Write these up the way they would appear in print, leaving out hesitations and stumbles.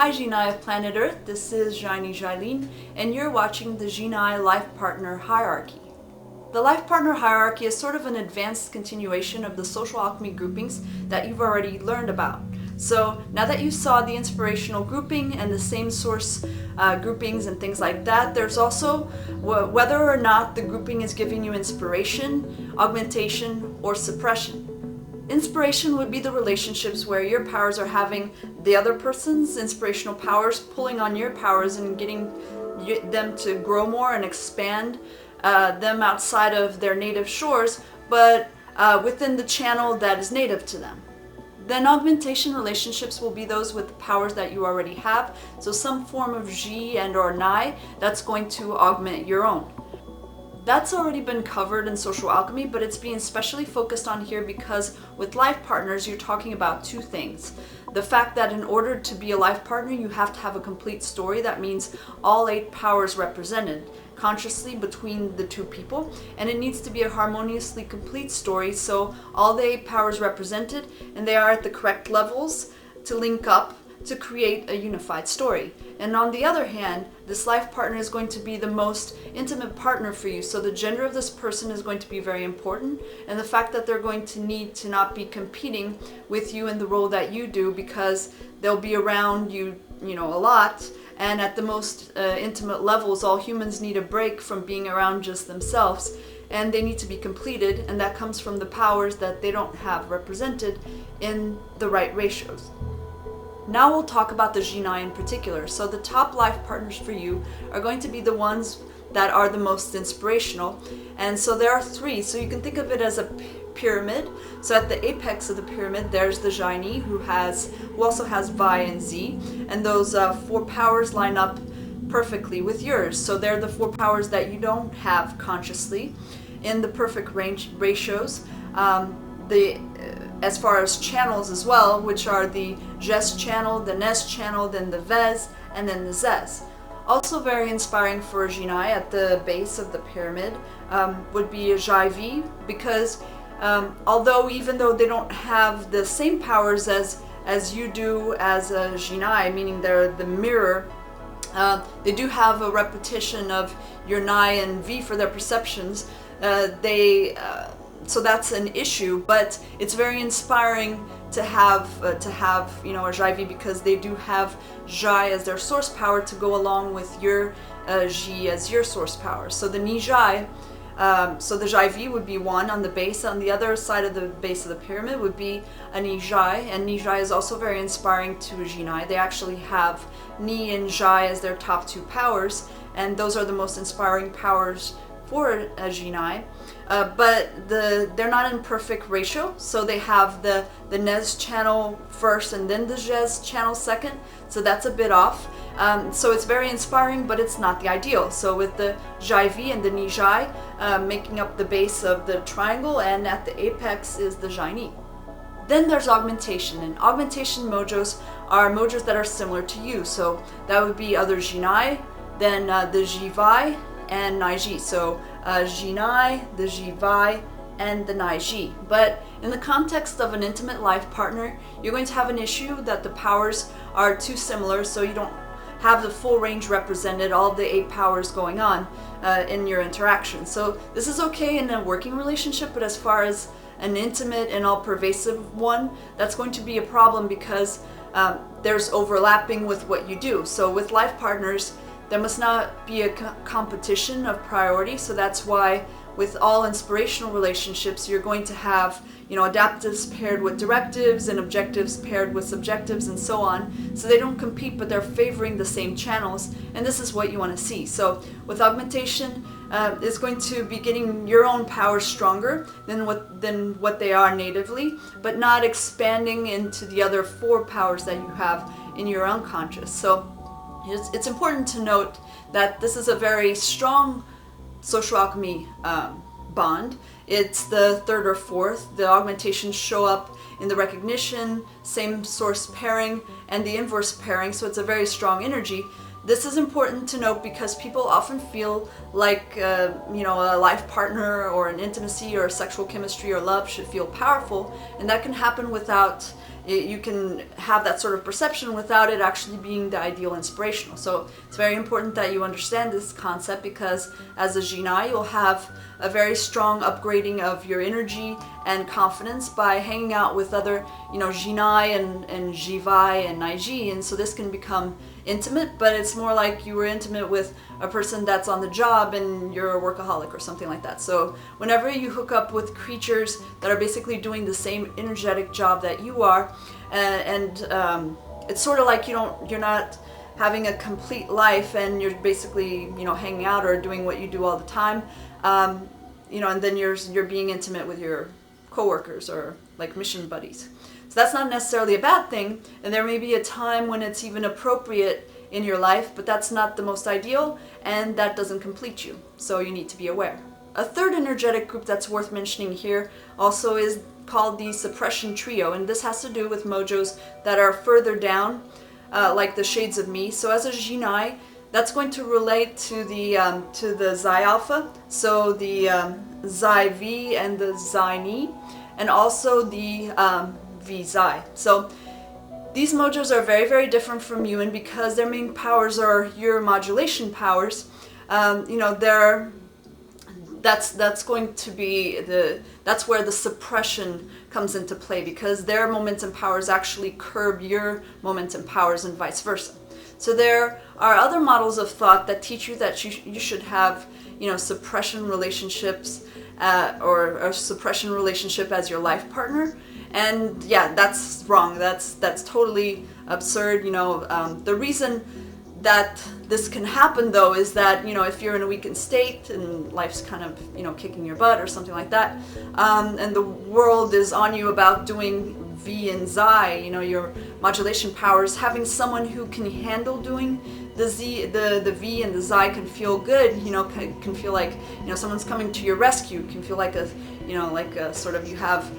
Hi Xyy'nai of planet Earth, this is Xyy'nai, and you're watching the Xyy'nai Life Partner Hierarchy. The Life Partner Hierarchy is sort of an advanced continuation of the social alchemy groupings that you've already learned about. So now that you saw the inspirational grouping and the same source groupings and things like that, there's also whether or not the grouping is giving you inspiration, augmentation, or suppression. Inspiration would be the relationships where your powers are having the other person's inspirational powers pulling on your powers and getting them to grow more and expand them outside of their native shores, but within the channel that is native to them. Then augmentation relationships will be those with the powers that you already have, so some form of Xi and or Nai that's going to augment your own. That's already been covered in social alchemy, but it's being specially focused on here because with life partners, you're talking about two things. The fact that in order to be a life partner, you have to have a complete story. That means all 8 powers represented consciously between the two people, and it needs to be a harmoniously complete story, so all the 8 powers represented, and they are at the correct levels to link up to create a unified story. And on the other hand, this life partner is going to be the most intimate partner for you, so the gender of this person is going to be very important, and the fact that they're going to need to not be competing with you in the role that you do, because they'll be around you a lot, and at the most intimate levels, all humans need a break from being around just themselves, and they need to be completed, and that comes from the powers that they don't have represented in the right ratios. Now we'll talk about the Xyy'nai in particular. So the top life partners for you are going to be the ones that are the most inspirational. And so there are 3. So you can think of it as a pyramid. So at the apex of the pyramid, there's the Xyy'nai who also has Vi and Z. And those 4 powers line up perfectly with yours. So they're the 4 powers that you don't have consciously in the perfect range ratios. As far as channels as well, which are the Jes channel, the Nes channel, then the Vez, and then the Zez. Also very inspiring for Xyy'nai at the base of the pyramid would be a Xyy'vi, because even though they don't have the same powers as you do as a Xyy'nai, meaning they're the mirror, they do have a repetition of your Nai and V for their perceptions. So that's an issue, but it's very inspiring to have a Xyy'vi, because they do have Xai as their source power to go along with your Xi as your source power. So the Ni Xai, so the Xyy'vi would be 1 on the base. On the other side of the base of the pyramid would be a Ni Xai, and Ni Xai is also very inspiring to Xyy'nai. They actually have Ni and Xai as their top 2 powers, and those are the most inspiring powers for a Xyy'nai, but they're not in perfect ratio, so they have the Nez channel first and then the Jes channel second, so that's a bit off. So it's very inspiring, but it's not the ideal. So with the Xyy'vi and the Ni Xai making up the base of the triangle, and at the apex is the Xyy'nai. Then there's augmentation, and augmentation mojos are mojos that are similar to you, so that would be other Xyy'nai, then the Xy'vi, and Naiji. So Xyy'nai, the Xy'vi, and the Naiji. But in the context of an intimate life partner, you're going to have an issue that the powers are too similar, so you don't have the full range represented, all of the 8 powers going on in your interaction. So this is okay in a working relationship, but as far as an intimate and all-pervasive one, that's going to be a problem, because there's overlapping with what you do. So with life partners, there must not be a competition of priority, so that's why with all inspirational relationships, you're going to have adaptives paired with directives and objectives paired with subjectives and so on. So they don't compete, but they're favoring the same channels, and this is what you want to see. So with augmentation, it's going to be getting your own powers stronger than what they are natively, but not expanding into the other 4 powers that you have in your unconscious. So it's important to note that this is a very strong social alchemy bond. It's the 3rd or 4th. The augmentations show up in the recognition, same source pairing, and the inverse pairing, so it's a very strong energy. This is important to note because people often feel like a life partner or an intimacy or sexual chemistry or love should feel powerful, and that can happen without you can have that sort of perception without it actually being the ideal inspirational. So it's very important that you understand this concept, because as a Xyy'nai, you'll have a very strong upgrading of your energy and confidence by hanging out with other, Xyy'nai and Xyy'ai and Naiji, and so this can become intimate, but it's more like you were intimate with a person that's on the job and you're a workaholic or something like that. So whenever you hook up with creatures that are basically doing the same energetic job that you are, it's sort of like you're not having a complete life and you're basically hanging out or doing what you do all the time, and then you're being intimate with your coworkers or like mission buddies. So that's not necessarily a bad thing, and there may be a time when it's even appropriate in your life, but that's not the most ideal, and that doesn't complete you, so you need to be aware. A third energetic group that's worth mentioning here also is called the suppression trio, and this has to do with mojos that are further down, like the shades of me. So as a Xyy'nai, that's going to relate to the Xy Alpha, so the Xy V and the Xyy'nai, and also the Xy. So these mojos are very, very different from you, and because their main powers are your modulation powers, that's going to be that's where the suppression comes into play, because their momentum powers actually curb your momentum powers and vice versa. So there are other models of thought that teach you that you should have suppression relationships or a suppression relationship as your life partner. And yeah, that's wrong. That's totally absurd. The reason that this can happen though is that if you're in a weakened state and life's kind of kicking your butt or something like that, and the world is on you about doing V and Xy, your modulation powers, having someone who can handle doing the V and the Xy can feel good. Can feel like someone's coming to your rescue. Can feel like a sort of you have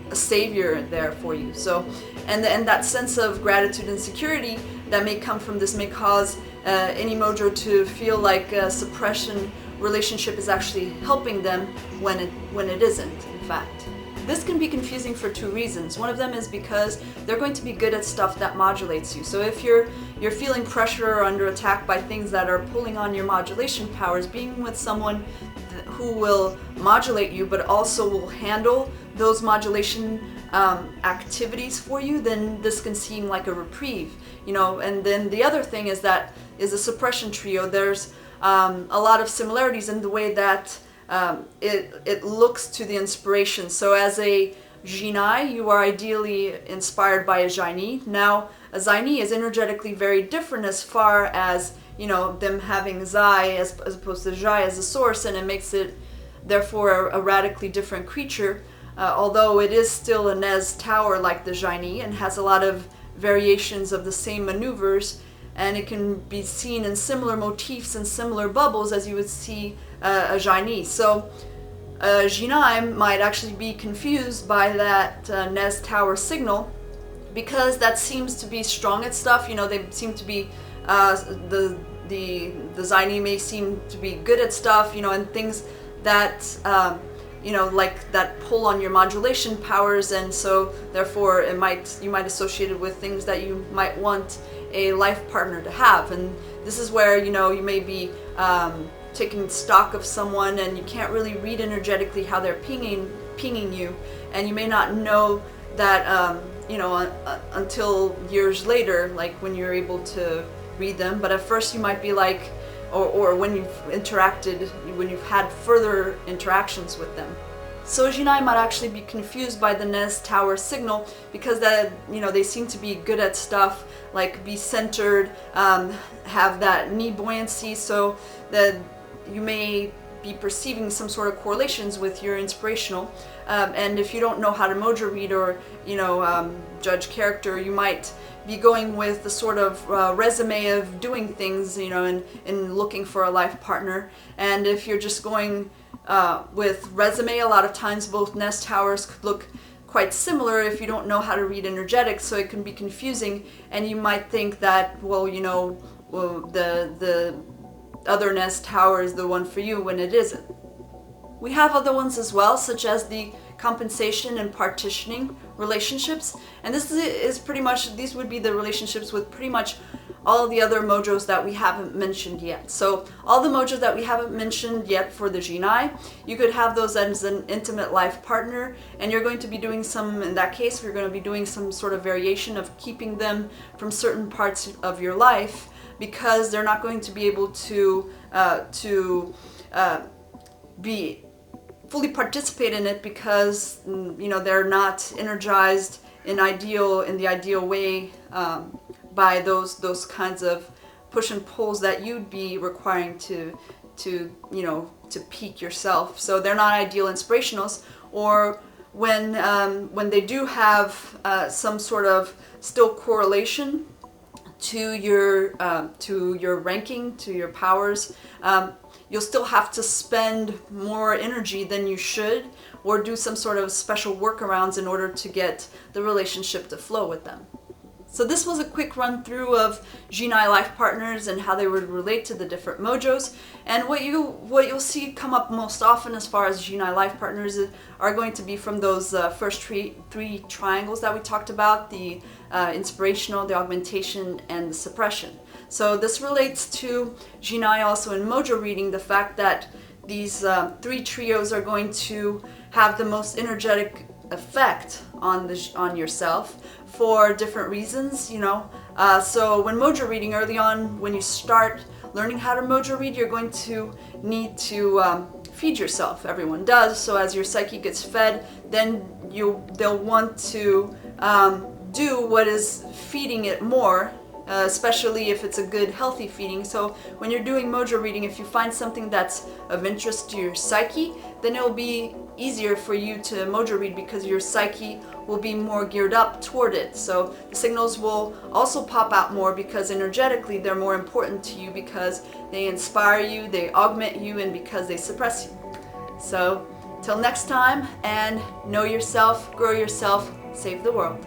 a savior there for you. So, and that sense of gratitude and security that may come from this may cause any mojo to feel like a suppression relationship is actually helping them when it isn't, in fact. This can be confusing for two reasons. One of them is because they're going to be good at stuff that modulates you. So if you're feeling pressure or under attack by things that are pulling on your modulation powers, being with someone who will modulate you but also will handle those modulation activities for you, then this can seem like a reprieve, And then the other thing is that is a suppression trio. There's a lot of similarities in the way that it looks to the inspiration. So as a Xyy'nai, you are ideally inspired by a Xyy'nai. Now, a Xyy'nai is energetically very different as far as, them having Xy as opposed to Xy as a source, and it makes it, therefore, a radically different creature. Although it is still a Nez tower like the Xyy'nai and has a lot of variations of the same maneuvers, and it can be seen in similar motifs and similar bubbles as you would see a Xyy'nai. So Xyy'nai might actually be confused by that Nez tower signal, because that seems to be strong at stuff. They seem to be the Xyy'nai may seem to be good at stuff, and things that like that pull on your modulation powers, and so therefore you might associate it with things that you might want a life partner to have. And this is where you may be taking stock of someone and you can't really read energetically how they're pinging you, and you may not know that until years later, like when you're able to read them. But at first you might be like, or when when you've had further interactions with them. So Xyy'nai might actually be confused by the Nez tower signal, because they seem to be good at stuff like be centered, have that knee buoyancy, so that you may be perceiving some sort of correlations with your inspirational. And if you don't know how to mojo read or judge character, you might be going with the sort of resume of doing things, and looking for a life partner. And if you're just going with resume, a lot of times both Nez towers could look quite similar if you don't know how to read energetics, so it can be confusing, and you might think that, the other Nez tower is the one for you when it isn't. We have other ones as well, such as the compensation and partitioning relationships. And this is pretty much, these would be the relationships with pretty much all the other mojos that we haven't mentioned yet. So all the mojos that we haven't mentioned yet for the Xyy'nai, you could have those as an intimate life partner, and you're going to be doing some, in that case, we're going to be doing some sort of variation of keeping them from certain parts of your life, because they're not going to be able to be fully participate in it, because they're not energized in the ideal way by those kinds of push and pulls that you'd be requiring to peak yourself. So they're not ideal inspirationals, or when they do have some sort of still correlation to your ranking, to your powers, you'll still have to spend more energy than you should, or do some sort of special workarounds in order to get the relationship to flow with them. So this was a quick run through of Xyy'nai life partners and how they would relate to the different mojos. And what you'll see come up most often as far as Xyy'nai life partners are going to be from those first three triangles that we talked about: the inspirational, the augmentation, and the suppression. So this relates to Xyy'nai also in mojo reading, the fact that these three trios are going to have the most energetic effect on yourself for different reasons, so when mojo reading, early on when you start learning how to mojo read, you're going to need to feed yourself. Everyone does. So as your psyche gets fed, then they'll want to do what is feeding it more, especially if it's a good healthy feeding. So when you're doing mojo reading, if you find something that's of interest to your psyche, then it'll be easier for you to mojo read, because your psyche will be more geared up toward it. So the signals will also pop out more, because energetically they're more important to you, because they inspire you, they augment you, and because they suppress you. So till next time, and know yourself, grow yourself, save the world.